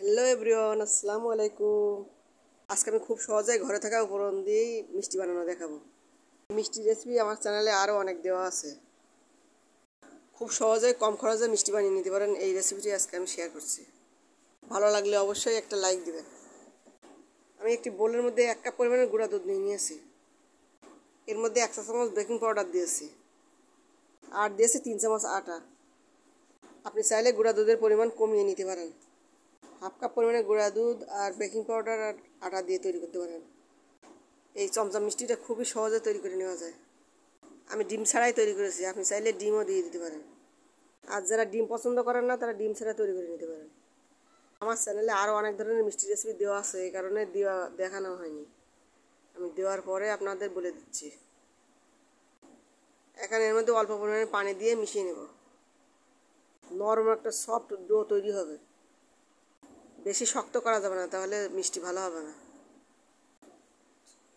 Hello everyone, আসসালামু আলাইকুম। আজকে আমি খুব সহজে ঘরে থাকা উপকরণ দিয়েই মিষ্টি বানানো দেখাবো। মিষ্টি রেসিপি আমার চ্যানেলে আরও অনেক দেওয়া আছে। খুব সহজে কম খরচে মিষ্টি বানিয়ে নিতে পারেন, এই রেসিপিটি আজকে আমি শেয়ার করছি। ভালো লাগলে অবশ্যই একটা লাইক দিবেন। আমি একটি বোলের মধ্যে 1 কাপ পরিমাণের গুঁড়া দুধ নিয়ে নিয়েছি। এর মধ্যে 1 চা চামচ বেকিং পাউডার দিয়েছি আর দিয়েছি 3 চামচ আটা। আপনি চাইলে গুঁড়া দুধের পরিমাণ কমিয়ে নিতে পারেন। 1/2 কাপ পরিমাণে গুঁড়া দুধ আর বেকিং পাউডার আর আটা দিয়ে তৈরি করতে পারেন। এই চমচম মিষ্টিটা খুবই সহজে তৈরি করে নেওয়া যায়। আমি ডিম ছাড়াই তৈরি করেছি, আপনি চাইলে ডিমও দিয়ে দিতে পারেন। আর যারা ডিম পছন্দ করেন না তারা ডিম ছাড়া তৈরি করে নিতে পারেন। আমার চ্যানেলে আরও অনেক ধরনের মিষ্টি রেসিপি দেওয়া আছে, এই কারণে দেখানো হয়নি। আমি দেওয়ার পরে আপনাদের বলে দিচ্ছি। এখানে এর মধ্যে অল্প পরিমাণে পানি দিয়ে মিশিয়ে নেব। নরম একটা সফট ডো তৈরি হবে। বেশি শক্ত করা যাবে না, তাহলে মিষ্টি ভালো হবে না।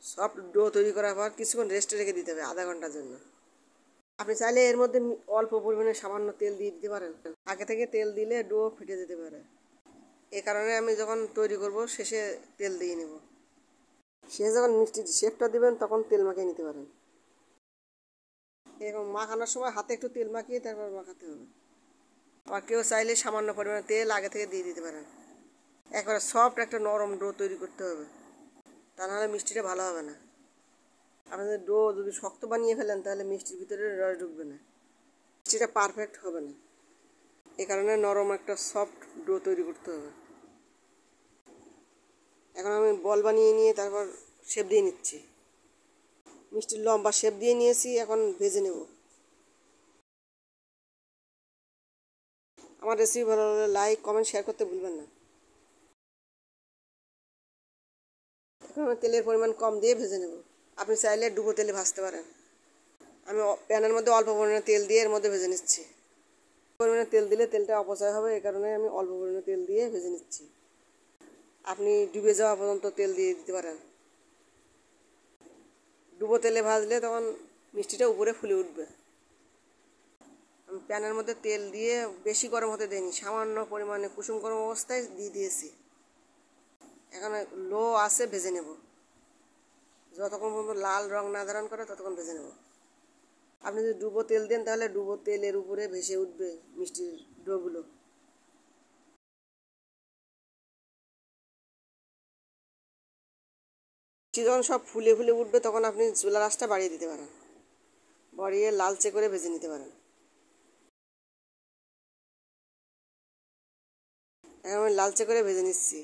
সফট ডো তৈরি করার পর কিছুক্ষণ রেস্টে রেখে দিতে হবে, আধা ঘন্টার জন্য। আপনি চাইলে এর মধ্যে অল্প পরিমাণে সামান্য তেল দিয়ে দিতে পারেন। আগে থেকে তেল দিলে ডো ফেটে যেতে পারে। এ কারণে আমি যখন তৈরি করব শেষে তেল দিয়ে নেব। শেষে যখন মিষ্টির শেপটা দিবেন তখন তেল মাখিয়ে নিতে পারেন। এরকম মাখানোর সময় হাতে একটু তেল মাখিয়ে তারপর মাখাতে হবে। আবার কেউ চাইলে সামান্য পরিমাণে তেল আগে থেকে দিয়ে দিতে পারেন। একবারে সফট একটা নরম ডো তৈরি করতে হবে, তা নাহলে মিষ্টিটা ভালো হবে না। আপনাদের ডো যদি শক্ত বানিয়ে ফেলেন তাহলে মিষ্টির ভিতরে রস ঢুকবে না, মিষ্টিটা পারফেক্ট হবে না। এ কারণে নরম একটা সফট ডো তৈরি করতে হবে। এখন আমি বল বানিয়ে নিয়ে তারপর শেপ দিয়ে নিচ্ছি। মিষ্টির লম্বা শেপ দিয়ে নিয়েছি, এখন ভেজে নেব। আমার রেসিপি ভালো লাগলে লাইক কমেন্ট শেয়ার করতে ভুলবেন না। এখন আমি তেলের পরিমাণ কম দিয়ে ভেজে নেব। আপনি চাইলে ডুবো তেলে ভাজতে পারেন। আমি প্যানের মধ্যে অল্প পরিমাণে তেল দিয়ে এর মধ্যে ভেজে নিচ্ছি। পরিমাণে তেল দিলে তেলটা অপচয় হবে, এই কারণে আমি অল্প পরিমাণে তেল দিয়ে ভেজে নিচ্ছি। আপনি ডুবে যাওয়া পর্যন্ত তেল দিয়ে দিতে পারেন। ডুবো তেলে ভাজলে তখন মিষ্টিটা উপরে ফুলে উঠবে। আমি প্যানের মধ্যে তেল দিয়ে বেশি গরম হতে দিইনি, সামান্য পরিমাণে কুসুম গরম অবস্থায় দিয়ে দিয়েছি। এখন লো আছে ভেজে নেব, যতক্ষণ পর্যন্ত লাল রং না ধারণ করে ততক্ষণ ভেজে নেব। আপনি যদি ডুবো তেল দেন তাহলে ডুবো তেলের উপরে ভেসে উঠবে মিষ্টির ডোগুলো। যখন সব ফুলে ফুলে উঠবে তখন আপনি চুলা আঁচটা বাড়িয়ে দিতে পারেন, বাড়িয়ে লালচে করে ভেজে নিতে পারেন। এখন আমি লালচে করে ভেজে নিচ্ছি।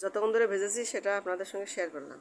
যতক্ষণ ধরে ভেজেছি সেটা আপনাদের সঙ্গে শেয়ার করলাম।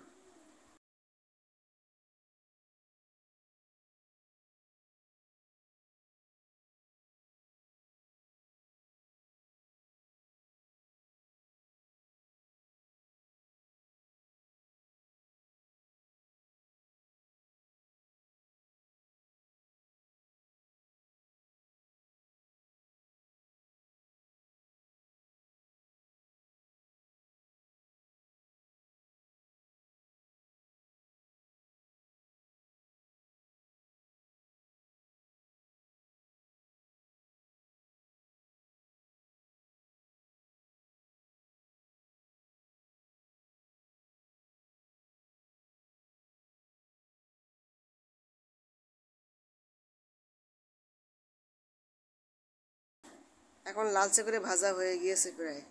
এখন লালচে করে ভাজা হয়ে গিয়েছে প্রায়।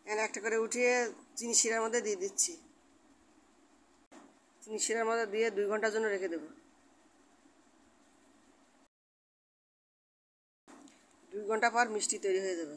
এখন একটা করে উঠিয়ে চিনি শিরার মধ্যে দিয়ে দিচ্ছি। চিনি শিরার মধ্যে দিয়ে 2 ঘন্টার জন্য রেখে দেবো। ঘন্টা পর মিষ্টি তৈরি হয়ে যাবে।